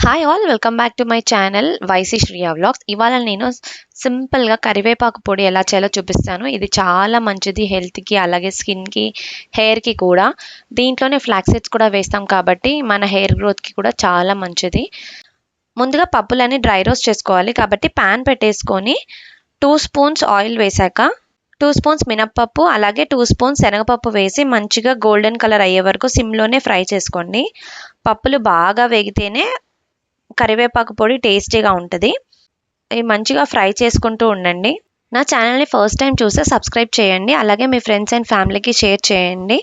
Hi all welcome back to my channel వైసీ Shriya vlogs. ఇవాళ నేను సింపుల్గా కరివేపాకు పొడి ఎలా చేయాలో చూపిస్తాను. ఇది చాలా మంచిది హెల్త్కి, అలాగే స్కిన్కి, హెయిర్కి కూడా. దీంట్లోనే ఫ్లాక్స్ సీడ్స్ కూడా వేస్తాం కాబట్టి మన హెయిర్ గ్రోత్కి కూడా చాలా మంచిది. ముందుగా పప్పులన్నీ డ్రై రోస్ట్ చేసుకోవాలి కాబట్టి ప్యాన్ పెట్టేసుకొని 2 స్పూన్స్ ఆయిల్ వేశాక 2 స్పూన్స్ మినప్పప్పు అలాగే 2 స్పూన్స్ శనగపప్పు వేసి మంచిగా గోల్డెన్ కలర్ అయ్యే వరకు సిమ్లోనే ఫ్రై చేసుకోండి. పప్పులు బాగా వేగితేనే కరివేపాకు పొడి టేస్టీగా ఉంటుంది. ఇవి మంచిగా ఫ్రై చేసుకుంటూ ఉండండి. నా ఛానల్ని ఫస్ట్ టైం చూస్తే సబ్స్క్రైబ్ చేయండి, అలాగే మీ ఫ్రెండ్స్ అండ్ ఫ్యామిలీకి షేర్ చేయండి.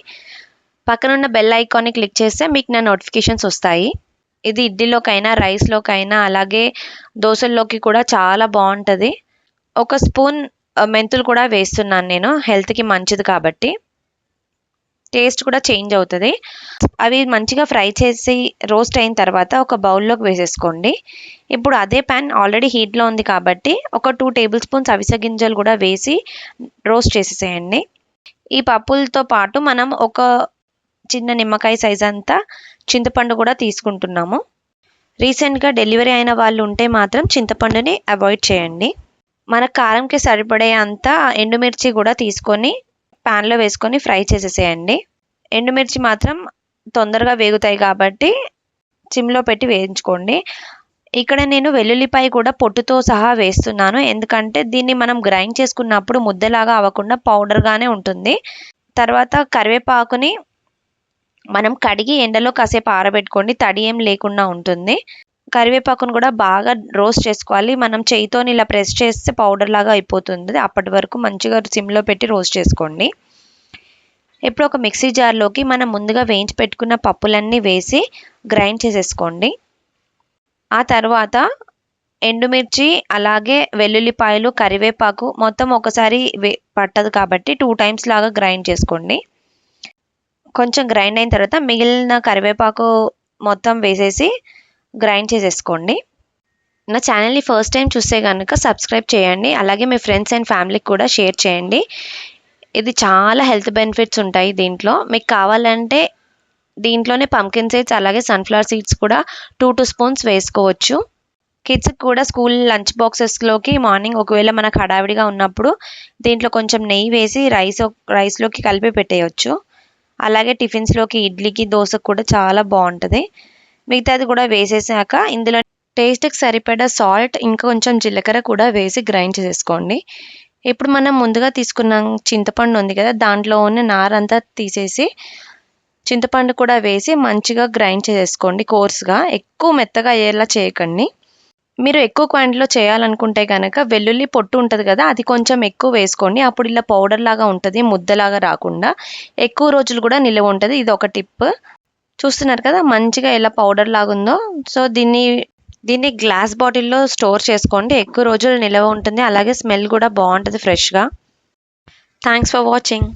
పక్కనున్న బెల్ ఐకాన్ని క్లిక్ చేస్తే మీకు నా నోటిఫికేషన్స్ వస్తాయి. ఇది ఇడ్లీలోకైనా, రైస్లోకైనా, అలాగే దోశల్లోకి కూడా చాలా బాగుంటుంది. 1 స్పూన్ మెంతులు కూడా వేస్తున్నాను నేను, హెల్త్కి మంచిది కాబట్టి. టేస్ట్ కూడా చేంజ్ అవుతుంది. అవి మంచిగా ఫ్రై చేసి రోస్ట్ అయిన తర్వాత ఒక బౌల్లోకి వేసేసుకోండి. ఇప్పుడు అదే ప్యాన్ ఆల్రెడీ హీట్లో ఉంది కాబట్టి ఒక 2 టేబుల్ స్పూన్స్ అవిసె గింజలు కూడా వేసి రోస్ట్ చేసేసేయండి. ఈ పప్పులతో పాటు మనం ఒక చిన్న నిమ్మకాయ సైజ్ అంతా చింతపండు కూడా తీసుకుంటున్నాము. రీసెంట్గా డెలివరీ అయిన వాళ్ళు ఉంటే మాత్రం చింతపండుని అవాయిడ్ చేయండి. మన కారంకి సరిపడే అంత ఎండుమిర్చి కూడా తీసుకొని ప్యాన్లో వేసుకొని ఫ్రై చేసేసేయండి. ఎండుమిర్చి మాత్రం తొందరగా వేగుతాయి కాబట్టి సిమ్లో పెట్టి వేయించుకోండి. ఇక్కడ నేను వెల్లుల్లిపాయ కూడా పొట్టుతో సహా వేస్తున్నాను, ఎందుకంటే దీన్ని మనం గ్రైండ్ చేసుకున్నప్పుడు ముద్దలాగా అవ్వకుండా పౌడర్గానే ఉంటుంది. తర్వాత కరివేపాకుని మనం కడిగి ఎండలో కాసేపు ఆరబెట్టుకోండి, తడి ఏం లేకుండా ఉంటుంది. కరివేపాకును కూడా బాగా రోస్ట్ చేసుకోవాలి. మనం చేయితోని ఇలా ప్రెస్ చేస్తే పౌడర్ లాగా అయిపోతుంది. అప్పటి వరకు మంచిగా సిమ్లో పెట్టి రోస్ట్ చేసుకోండి. ఇప్పుడు ఒక మిక్సీ జార్లోకి మనం ముందుగా వేయించి పెట్టుకున్న పప్పులన్నీ వేసి గ్రైండ్ చేసేసుకోండి. ఆ తర్వాత ఎండుమిర్చి అలాగే వెల్లుల్లిపాయలు, కరివేపాకు మొత్తం ఒకసారి పట్టదు కాబట్టి 2 టైమ్స్ లాగా గ్రైండ్ చేసుకోండి. కొంచెం గ్రైండ్ అయిన తర్వాత మిగిలిన కరివేపాకు మొత్తం వేసేసి గ్రైండ్ చేసేసుకోండి. నా ఛానల్ని ఫస్ట్ టైం చూస్తే కనుక సబ్స్క్రైబ్ చేయండి, అలాగే మీ ఫ్రెండ్స్ అండ్ ఫ్యామిలీకి కూడా షేర్ చేయండి. ఇది చాలా హెల్త్ బెనిఫిట్స్ ఉంటాయి దీంట్లో. మీకు కావాలంటే దీంట్లోనే పంకిన్ సీడ్స్ అలాగే సన్ఫ్లవర్ సీడ్స్ కూడా 2 స్పూన్స్ వేసుకోవచ్చు. కిడ్స్కి కూడా స్కూల్ లంచ్ బాక్సెస్లోకి మార్నింగ్ ఒకవేళ మనకు హడావిడిగా ఉన్నప్పుడు దీంట్లో కొంచెం నెయ్యి వేసి రైస్లోకి కలిపి పెట్టేయచ్చు. అలాగే టిఫిన్స్లోకి, ఇడ్లీకి, దోశకు కూడా చాలా బాగుంటుంది. మిగతాది కూడా వేసేసాక ఇందులో టేస్ట్కి సరిపడా సాల్ట్, ఇంకా కొంచెం జీలకర్ర కూడా వేసి గ్రైండ్ చేసేసుకోండి. ఇప్పుడు మనం ముందుగా తీసుకున్న చింతపండు ఉంది కదా, దాంట్లో ఉన్న నారంతా తీసేసి చింతపండు కూడా వేసి మంచిగా గ్రైండ్ చేసేసుకోండి కోర్స్గా. ఎక్కువ మెత్తగా అయ్యేలా చేయకండి. మీరు ఎక్కువ క్వాంటిటీలో చేయాలనుకుంటే కనుక వెల్లుల్లి పొట్టు ఉంటుంది కదా, అది కొంచెం ఎక్కువ వేసుకోండి. అప్పుడు ఇలా పౌడర్ లాగా ఉంటుంది, ముద్దలాగా రాకుండా ఎక్కువ రోజులు కూడా నిల్వ ఉంటుంది. ఇది ఒక టిప్. చూస్తున్నారు కదా మంచిగా ఎలా పౌడర్ లాగా ఉందో. సో దీన్ని గ్లాస్ బాటిల్లో స్టోర్ చేసుకోండి, ఎక్కువ రోజులు నిల్వ ఉంటుంది, అలాగే స్మెల్ కూడా బాగుంటుంది ఫ్రెష్గా. Thanks for watching.